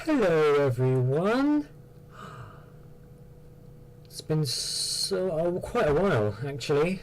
Hello everyone! It's been quite a while actually.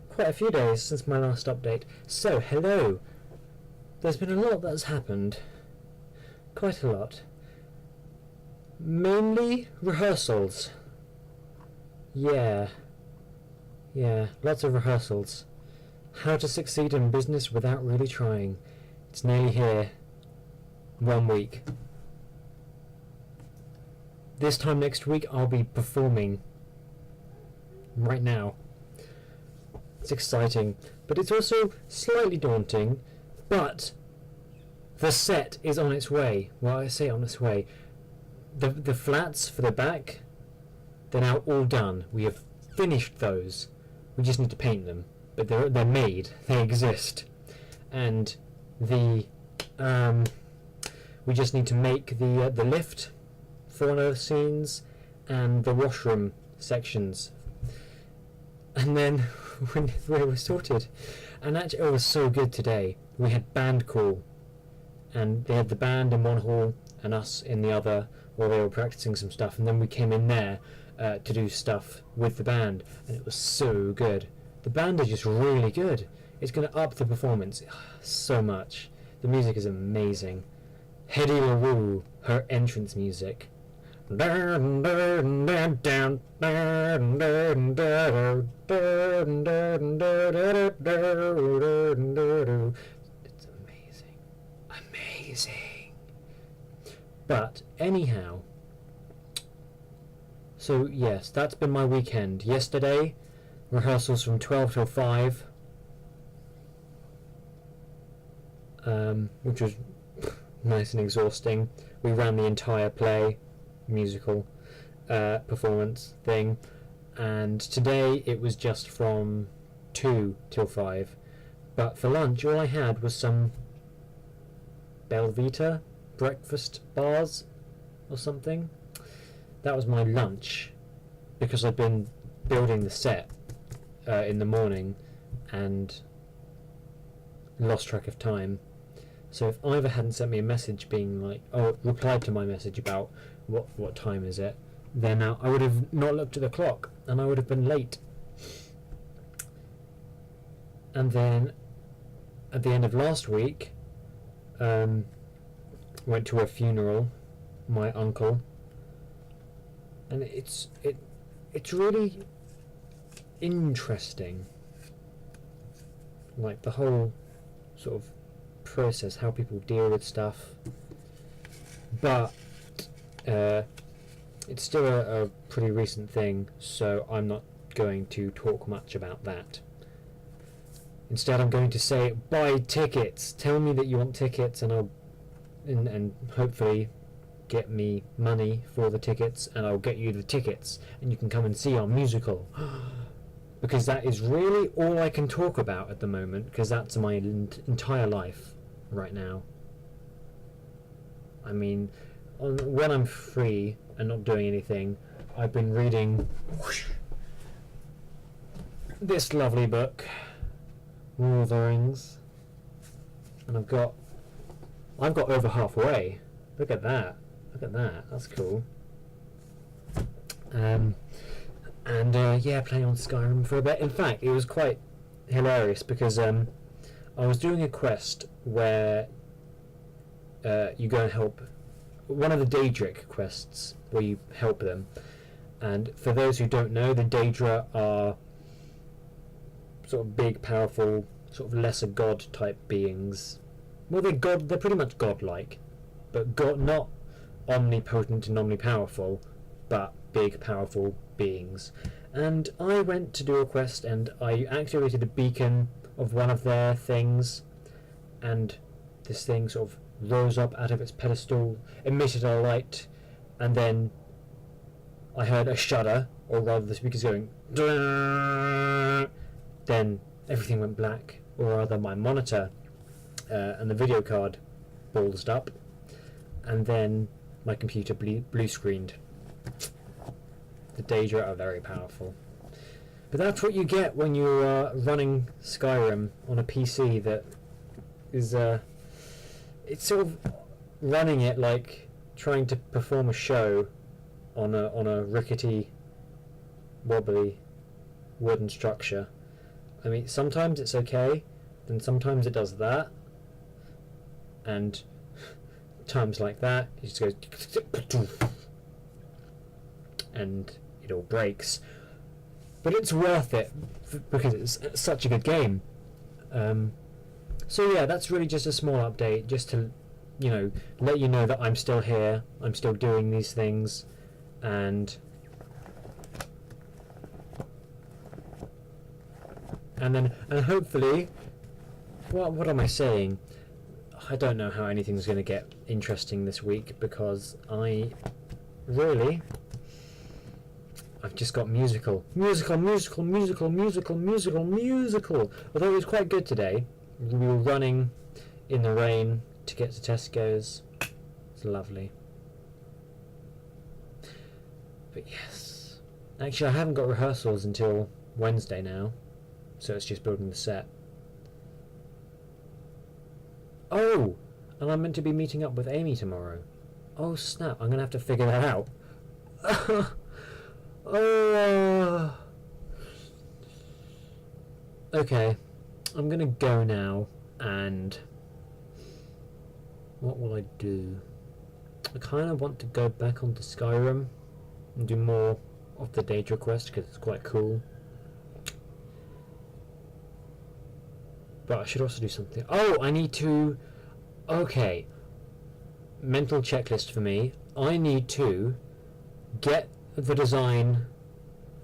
Quite a few days since my last update. So, hello! There's been a lot that's happened. Quite a lot. Mainly rehearsals. Yeah, lots of rehearsals. How to succeed in business without really trying. It's nearly here. 1 week. This time next week I'll be performing right now. It's exciting, but it's also slightly daunting, but the set is on its way. Well, I say on its way. The flats for the back, they're now all done. We have finished those. We just need to paint them, but they're made. They exist. And we just need to make the lift for one of the scenes and the washroom sections, and then we were sorted. And actually it was so good today. We had band call, and they had the band in one hall and us in the other while they were practicing some stuff, and then we came in there to do stuff with the band, and it was so good. The band are just really good. It's going to up the performance so much. The music is amazing. Hedy LaRue, her entrance music. It's amazing. But anyhow, so yes, that's been my weekend. Yesterday, rehearsals from 12 till 5, which was nice and exhausting. We ran the entire play, musical performance thing, and today it was just from 2 till 5. But for lunch all I had was some Belvita breakfast bars or something. That was my lunch, because I've been building the set in the morning and lost track of time. So if Ivor hadn't sent me a message being like, replied to my message about what time is it, then I would have not looked at the clock and I would have been late. And then at the end of last week, went to a funeral, my uncle, and it's really interesting, like the whole sort of process, how people deal with stuff, but it's still a pretty recent thing, so I'm not going to talk much about that. Instead I'm going to say, buy tickets, tell me that you want tickets, and I'll and hopefully get me money for the tickets, and I'll get you the tickets and you can come and see our musical. Because that is really all I can talk about at the moment, because that's my entire life right now. I mean, when I'm free and not doing anything, I've been reading this lovely book, Lord of the Rings, and I've got over halfway. Look at that, that's cool. And playing on Skyrim for a bit. In fact, it was quite hilarious because I was doing a quest where you go and help one of the Daedric quests, where you help them. And for those who don't know, the Daedra are sort of big, powerful, sort of lesser god type beings. Well, they're pretty much godlike, but not omnipotent and omnipowerful, but big, powerful beings. And I went to do a quest, and I activated a beacon of one of their things, and this thing sort of rose up out of its pedestal, emitted a light, and then I heard a shudder, or rather the speakers going Dun! Then everything went black, or rather my monitor and the video card ballsed up, and then my computer blue screened. The Daedra are very powerful. But that's what you get when you're running Skyrim on a PC that is it's sort of running it like trying to perform a show on a rickety, wobbly wooden structure. I mean, sometimes it's okay, then sometimes it does that, and times like that, it just goes and it all breaks. But it's worth it because it's such a good game. So yeah, that's really just a small update, just to, let you know that I'm still here, I'm still doing these things, and hopefully, what am I saying? I don't know how anything's going to get interesting this week, because I've just got musical. Although it was quite good today. We were running in the rain to get to Tesco's. It's lovely. But yes, actually I haven't got rehearsals until Wednesday now, so it's just building the set. Oh, and I'm meant to be meeting up with Amy tomorrow. Oh snap, I'm gonna have to figure that out. Okay, I'm gonna go now, and what will I do? I kind of want to go back onto Skyrim and do more of the data quest because it's quite cool. But I should also do something. Oh, I need to... Okay. Mental checklist for me. I need to get the design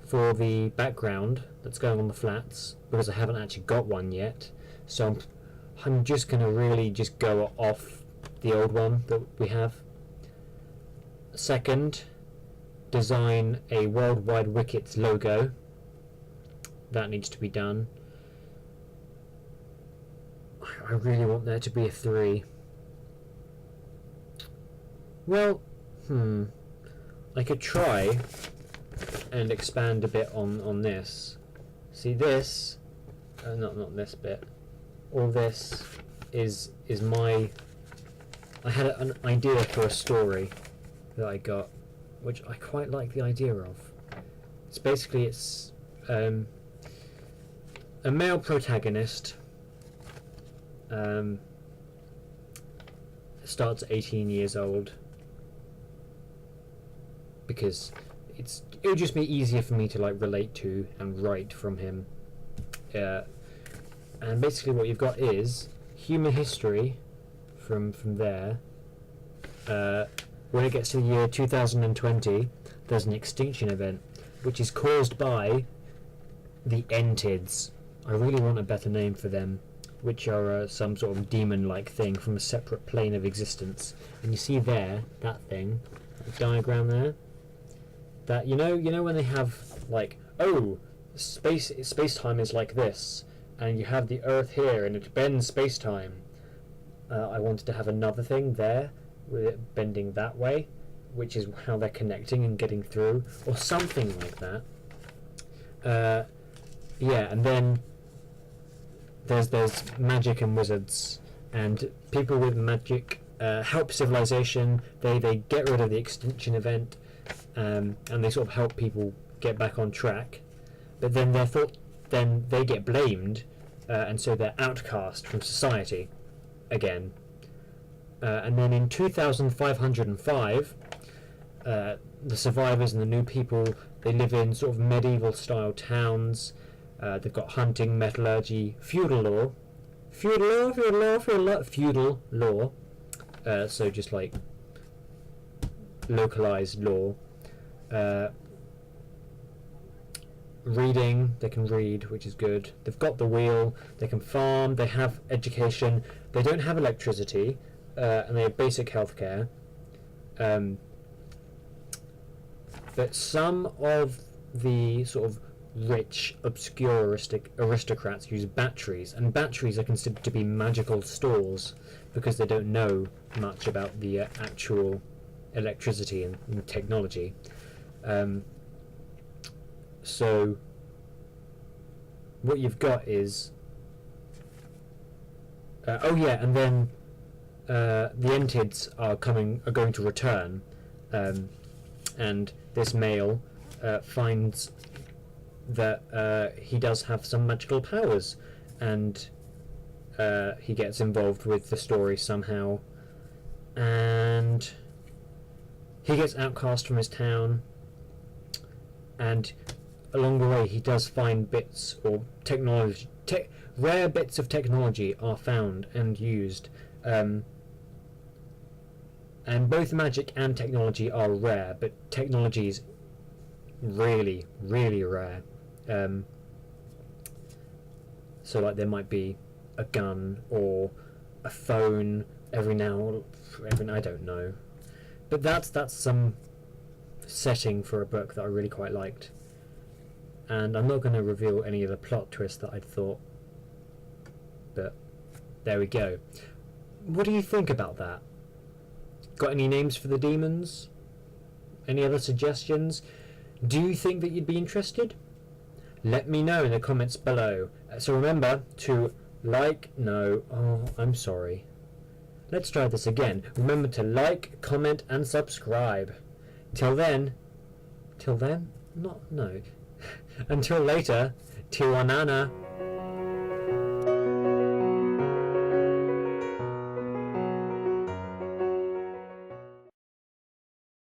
for the background that's going on the flats, because I haven't actually got one yet. So I'm just going to really just go off the old one that we have. Second, design a Worldwide Wickets logo. That needs to be done. I really want there to be a 3. Well, I could try and expand a bit on this. See this, not this bit. All this is my... I had an idea for a story that I got, which I quite like the idea of. It's basically, a male protagonist. Starts at 18 years old, because it would just be easier for me to relate to and write from him. And basically what you've got is human history from there. When it gets to the year 2020, there's an extinction event which is caused by the Entids. I really want a better name for them, which are some sort of demon-like thing from a separate plane of existence. And you see there, that thing, that diagram there, that you know when they have space-time is like this, and you have the Earth here and it bends space-time. I wanted to have another thing there with it bending that way, which is how they're connecting and getting through, or something like that. Yeah, and then there's magic and wizards, and people with magic help civilization. They get rid of the extinction event, and they sort of help people get back on track. But then then they get blamed, and so they're outcast from society again. And then in 2505, the survivors and the new people, they live in sort of medieval style towns. They've got hunting, metallurgy, feudal law. So just like localized law. Reading, they can read, which is good. They've got the wheel, they can farm, they have education, they don't have electricity, and they have basic healthcare. But some of the sort of rich, obscure aristocrats use batteries, and batteries are considered to be magical stores because they don't know much about the actual electricity and technology. So what you've got is and then the Entids are going to return, and this male finds that he does have some magical powers, and he gets involved with the story somehow, and he gets outcast from his town, and along the way he does find bits or technology, rare bits of technology are found and used, and both magic and technology are rare, but technology is really, really rare. So like there might be a gun or a phone every now, I don't know, but that's some setting for a book that I really quite liked. And I'm not going to reveal any of the plot twists that I'd thought, but there we go. What do you think about that? Got any names for the demons? Any other suggestions? Do you think that you'd be interested? Let me know in the comments below. So remember to I'm sorry. Let's try this again. Remember to like, comment and subscribe. Till then? No. Until later, Tiwanana.